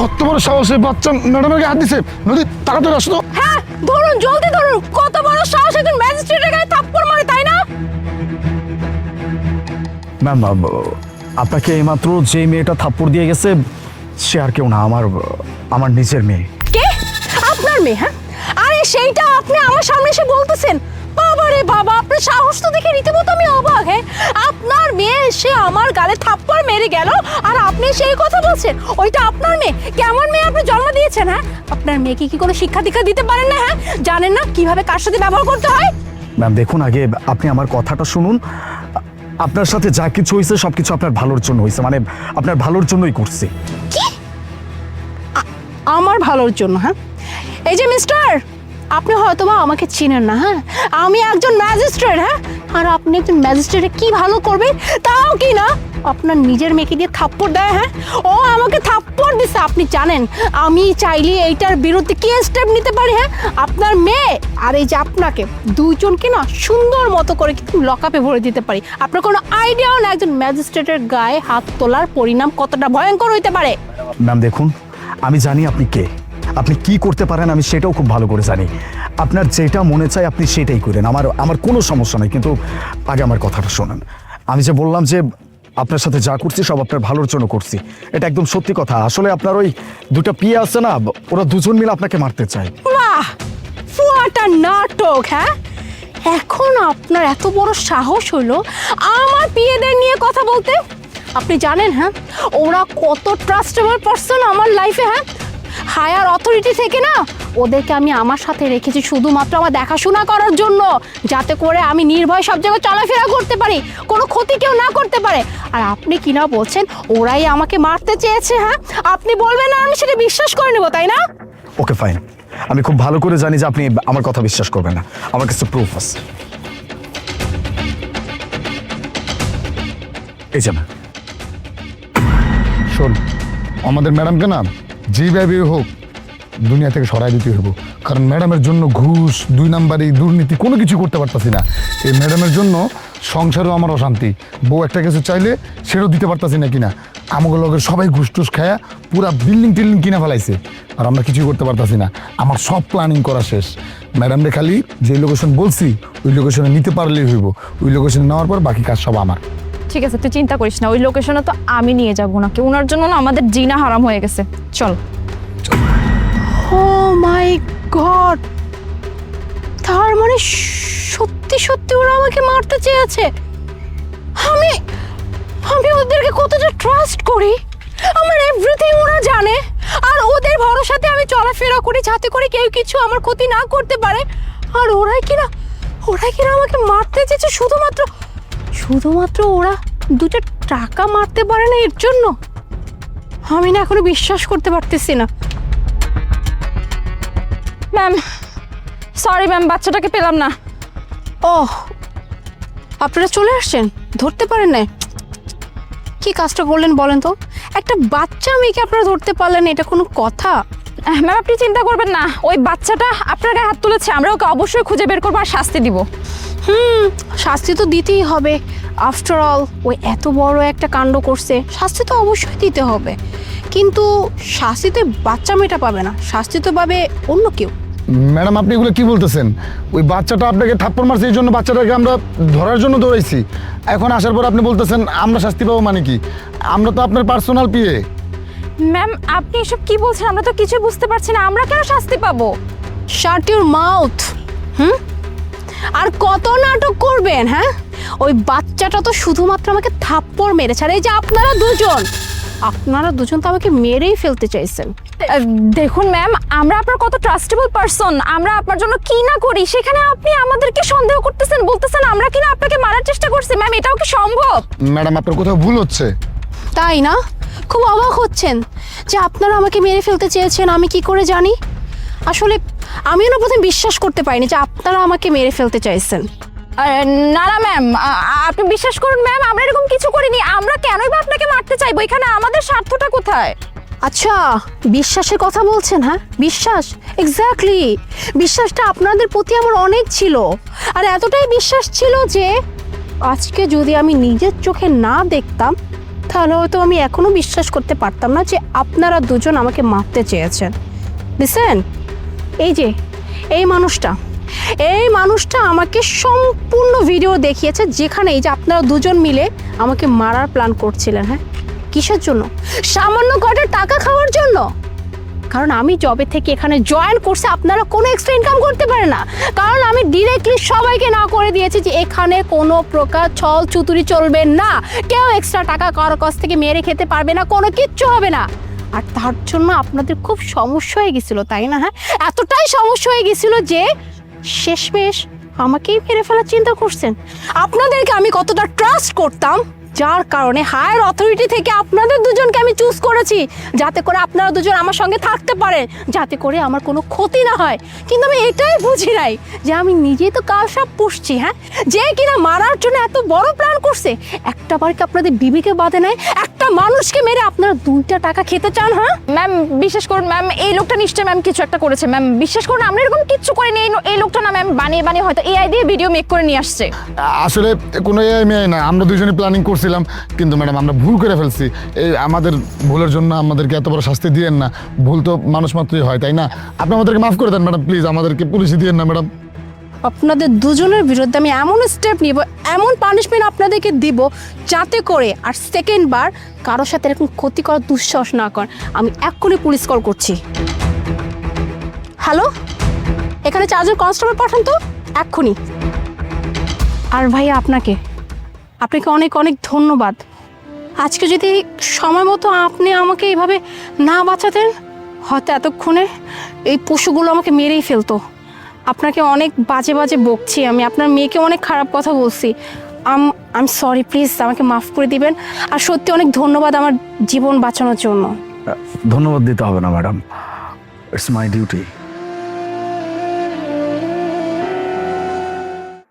কত বড় সাহসে বাচ্চা ম্যাডামের গায়ে হাত দিছে। নদী তাড়াতাড়ি আসো তো। হ্যাঁ ধরুন, জলদি ধরুন। কত বড় সাহস একজন ম্যাজিস্ট্রেটের গায়ে থাপ্পড় মারে, তাই না? ম্যাম, আপনাকে এইমাত্র যে মেয়েটা থাপ্পড় দিয়ে গেছে সে আর কেউ না, আমার নিজের মেয়ে। কে? আপনার মেয়ে? হ্যাঁ, আরে সেইটা আপনি আমার সামনে এসে বলতেছেন? বাবা রে বাবা, আপনার সাহস তো দেখে রীতিমতো আমি অবাক। হ্যাঁ, আপনার মেয়ে এসে আমার গালে থাপ্পড় মেরে গেল আর আপনি সেই কথা বলছেন ওইটা আপনার মেয়ে? কেমন মেয়ে আপনি জন্ম দিয়েছেন? হ্যাঁ, আপনার মেয়েকে কি কোনো শিক্ষা দীক্ষা দিতে পারেন না? হ্যাঁ, জানেন না কিভাবে কার সাথে ব্যবহার করতে হয়? ম্যাম দেখুন, আগে আপনি আমার কথাটা শুনুন। আপনার সাথে যা কিছু হয়েছে সবকিছু আপনার ভালোর জন্য হয়েছে, মানে আপনার ভালোর জন্যই করছি। কি? আমার ভালোর জন্য? হ্যাঁ, এই যে মিস্টার, আপনি হয়তোবা আমাকে চিনেন না। হ্যাঁ, আমি একজন ম্যাজিস্ট্রেট। হ্যাঁ, আর আপনি একজন ম্যাজিস্ট্রেটে কি ভালো করবে তাও কি না আপনার নিজের মেয়েকে দিয়ে থাপ্পড় দেয়? হ্যাঁ, ও আমাকে থাপ্পড় দিছে। আপনি জানেন আমি চাইলে এইটার বিরুদ্ধে কি স্টেপ নিতে পারি? হ্যাঁ, আপনার মেয়ে আর এই যে আপনাকে দুইজনকে না সুন্দর মতো করে কিন্তু লকআপে ভরে দিতে পারি। আপনার কোনো আইডিয়াও না একজন ম্যাজিস্ট্রেটের গায়ে হাত তোলার পরিণাম কতটা ভয়ঙ্কর হইতে পারে। ম্যাম দেখুন, আমি জানি আপনি কে, আপনি কি করতে পারেন আমি সেটাও খুব ভালো করে জানি। আপনার যেটা মনে চায় আপনি সেটাই করেন, আমার কোনো সমস্যা নেই। কিন্তু আগে আমার কথাটা শোনেন। আমি যে বললাম যে আপনার সাথে যা করছি সব আপনার ভালোর জন্য করছি, এটা একদম সত্যি কথা। আসলে আপনার ওই দুটা পিয়ে আছে না, ওরা দুজন মিলে আপনাকে মারতে চায়। বাহ, হোয়াট আ নাটক! হ্যাঁ, এখন আপনার এত বড় সাহস হলো আমার পিএদের নিয়ে কথা বলতে? আপনি জানেন হ্যাঁ ওরা কত ট্রাস্টেবল পারসন আমার লাইফে? হ্যাঁ, হায়ার অথরিটি থেকে না ওদেরকে আমি আমার সাথে রেখেছি শুধুমাত্র আমার দেখাশোনা করার জন্য, যাতে করে আমি নির্ভয় সব জায়গায় চলাফেরা করতে পারি, কোনো ক্ষতি কেউ না করতে পারে। আর আপনি কিনা বলছেন ওরাই আমাকে মারতে চেয়েছে? হ্যাঁ, আপনি বলবেন না আমি সেটা বিশ্বাস করে নেবো, তাই না? ওকে ফাইন, আমি খুব ভালো করে জানি যে আপনি আমার কথা বিশ্বাস করবেন না। আমার কাছে প্রুফ আছে, এই যে না। শোন, আমাদের ম্যাডামকে না যেভাবে হোক দুনিয়া থেকে সরাই দিতে হইব। কারণ ম্যাডামের জন্য ঘুষ, দুই নাম্বারি, দুর্নীতি কোনো কিছু করতে পারতাছি না। এই ম্যাডামের জন্য সংসারেও আমার অশান্তি। বউ একটা কিছু চাইলে সেটাও দিতে পারতাছি না কিনা। আমাকে লগের সবাই ঘুষ টুস খায়া পুরা বিল্ডিং টিল্ডিং কিনা ফেলাইছে, আর আমরা কিছুই করতে পারতাছি না। আমার সব প্ল্যানিং করা শেষ। ম্যাডামরে খালি যে লোকেশন বলছি ওই লোকেশনে নিতে পারলেই হইব। ওই লোকেশনে নেওয়ার পর বাকি কাজ সব আমার। ঠিক আছে, তুই চিন্তা করিস না, ওই লোকেশনে তো আমি নিয়ে যাবো নাকি। ওনার জন্য না আমাদের জিনা হারাম হয়ে গেছে। চল। ও মাই গড, তার মানে সত্যি সত্যি ওরা আমাকে মারতে চেয়েছে। আমি আমি ওদেরকে কতটা ট্রাস্ট করি, আমার এভরিথিং ওরা জানে, আর ওদের ভরসাতে আমি চলাফেরা করি যাতে করে কেউ কিছু আমার ক্ষতি না করতে পারে। আর ওরাই কিনা আমাকে মারতে চেয়েছে শুধুমাত্র ওরা দুটো টাকা মারতে পারে না এর জন্য। আমি না এখনো বিশ্বাস করতে পারতেছি না। ম্যাম সরি ম্যাম, বাচ্চাটাকে পেলাম না। ওহ, আপনারা চলে আসছেন, ধরতে পারেন না? কি কাজটা করলেন বলেন তো? একটা বাচ্চা মেয়েকে আপনারা ধরতে পারলেন, এটা কোনো কথা? ম্যাম আপনি চিন্তা করবেন না, ওই বাচ্চাটা আপনার গায়ে হাত তুলেছে, আমরা ওকে অবশ্যই খুঁজে বের করবো আর শাস্তি দিব। শাস্তি তো দিতেই হবে। আফটার অল ওই এত বড় একটা কাণ্ড করছে, শাস্তি তো অবশ্যই দিতে হবে। কিন্তু শাস্তিতে বাচ্চা মেয়েটা পাবে না, শাস্তি তো পাবে অন্য কেউ। ম্যাডাম আপনি এগুলো কি বলতেছেন? ওই বাচ্চাটা আপনাকে থাপ্পড় মারছে এই জন্য বাচ্চাটাকে আমরা ধরার জন্য দৌড়াইছি। এখন আসার পর আপনি বলতেছেন আমরা শাস্তি পাবো? মানে কি? আমরা তো আপনার পার্সোনাল পিএ। ম্যাম আপনি এসব কি বলছেন? আমরা তো কিছু বুঝতে পারছি না, আমরা কেন শাস্তি পাবো? শাট ইউর মাউথ। আর কত নাটক করবেন? হ্যাঁ, ওই বাচ্চাটা তো শুধুমাত্র আমাকে থাপ্পড় মেরেছে, আর এই যে আপনারা দুজন তো আমাকে মেরেই ফেলতে চাইছেন। দেখুন ম্যাম, আমরা আপনার কত ট্রাস্টেবল পারসন, আমরা আপনার জন্য কি না করি, সেখানে আপনি আমাদেরকে সন্দেহ করতেছেন, বলতেছেন আমরা কিনা আপনাকে মারার চেষ্টা করছি। ম্যাম এটাও কি সম্ভব? ম্যাডাম আপনার কোথাও ভুল হচ্ছে। তাই না? খুব অবাক হচ্ছেন যে আপনারা আমাকে মেরে ফেলতে চেয়েছেন, আমি কি করে জানি? আসলে আমিও না প্রথমে বিশ্বাস করতে পারিনি যে আপনারা আমাকে মেরে ফেলতে চাইছেন। না না ম্যাম, আপনি বিশ্বাস করুন ম্যাম, আমরা এরকম কিছু করিনি। আমরা কেনই বা আপনাকে মারতে চাইবো? এখানে আমাদের স্বার্থটা কোথায়? আচ্ছা, বিশ্বাসের কথা বলছেন? হ্যাঁ, বিশ্বাস, এক্স্যাক্টলি। বিশ্বাসটা আপনাদের প্রতি আমার অনেক ছিল, আর এতটাই বিশ্বাস ছিল যে আজকে যদি আমি নিজের চোখে না দেখতাম তাহলে হয়তো আমি এখনো বিশ্বাস করতে পারতাম না যে আপনারা দুজন আমাকে মারতে চেয়েছেন। লিসেন, এই মানুষটা আমাকে সম্পূর্ণ ভিডিও দেখিয়েছে, যেখানে এই যে আপনারা দুজন মিলে আমাকে মারার প্ল্যান করছিলেন। হ্যাঁ, কিসের জন্য? সামান্য কটা টাকা খাওয়ার জন্য। কারণ আমি জবে থেকে এখানে জয়েন করছি, আপনারা কোনো এক্সট্রা ইনকাম করতে পারে না। কারণ আমি ডিরেক্টলি সবাইকে না করে দিয়েছি যে এখানে কোনো প্রকার ছল চুতুরি চলবে না, কেউ এক্সট্রা টাকা কারো কাছ থেকে মেরে খেতে পারবে না, কোনো কিচ্ছু হবে না। আর তার জন্য আপনাদের খুব সমস্যা হয়ে গেছিল, তাই না? হ্যাঁ, এতটাই সমস্যা হয়ে গেছিল যে শেষমেশ আমাকেই মেরে ফেলার চিন্তা করছেন। আপনাদেরকে আমি কতটা ট্রাস্ট করতাম, যার কারণে হায়ার অথরিটি থেকে আপনাদের দুজনকে আমি চুজ করেছি, যাতে করে আপনারা দুজন আমার সঙ্গে থাকতে পারেন, যাতে করে আমার কোনো ক্ষতি না হয়। কিন্তু আমি এটাই বুঝি নাই যে আমি নিজেই তো কাল সাপ পুষছি। হ্যাঁ, যে কিনা মারার জন্য এত বড় প্ল্যান করছে, একটা বার কি আপনাদের বিবেকে বাঁধে নাই? একটা মানুষকে মেরে আপনারা 2টা টাকা খেতে চান? হ্যাঁ ম্যাম, বিশ্বাস করুন ম্যাম, এই লোকটা নিশ্চয়ই ম্যাম কিছু একটা করেছে। ম্যাম বিশ্বাস করুন, আমরা এরকম কিচ্ছু করিনি। এই লোকটা না ম্যাম বানিয়ে হয়তো এআই দিয়ে ভিডিও মেক করে নিয়ে আসছে। আসলে কোনো এআই মেয়ে না, আমরা দুজনে প্ল্যানিং করছিলাম, কিন্তু ম্যাডাম আমরা ভুল করে ফেলছি। এই আমাদের ভুলের জন্য আমাদেরকে এত বড় শাস্তি দিয়েন না। ভুল তো মানুষ মাত্রই হয়, তাই না? আপনি আমাদেরকে মাফ করে দেন ম্যাডাম, প্লিজ। আমাদেরকে পুলিশে দিয়েন না ম্যাডাম। আপনাদের দুজনের বিরুদ্ধে আমি এমন স্টেপ নিব, এমন পানিশমেন্ট আপনাদেরকে দিব, যাতে করে আর সেকেন্ড বার কারোর সাথে এরকম ক্ষতি করার দুঃসাহস না করেন। আমি এক্ষুনি পুলিশ কল করছি। হ্যালো, এখানে 4 জন কনস্টেবল পাঠান তো এক্ষুনি। আর ভাইয়া আপনাকে অনেক অনেক ধন্যবাদ। আজকে যদি সময় মতো আপনি আমাকে এইভাবে না বাঁচাতেন, হয়তো এতক্ষণে এই পশুগুলো আমাকে মেরেই ফেলতো। আপনাকে অনেক বাজে বাজে বকছি আমি, আপনার মেয়েকে অনেক খারাপ কথা বলছি। আই সরি, প্লিজ আমাকে মাফ করে দিবেন। আর সত্যি অনেক ধন্যবাদ আমার জীবন বাঁচানোর জন্য। ধন্যবাদ দিতে হবে না ম্যাডাম, ইটস মাই ডিউটি।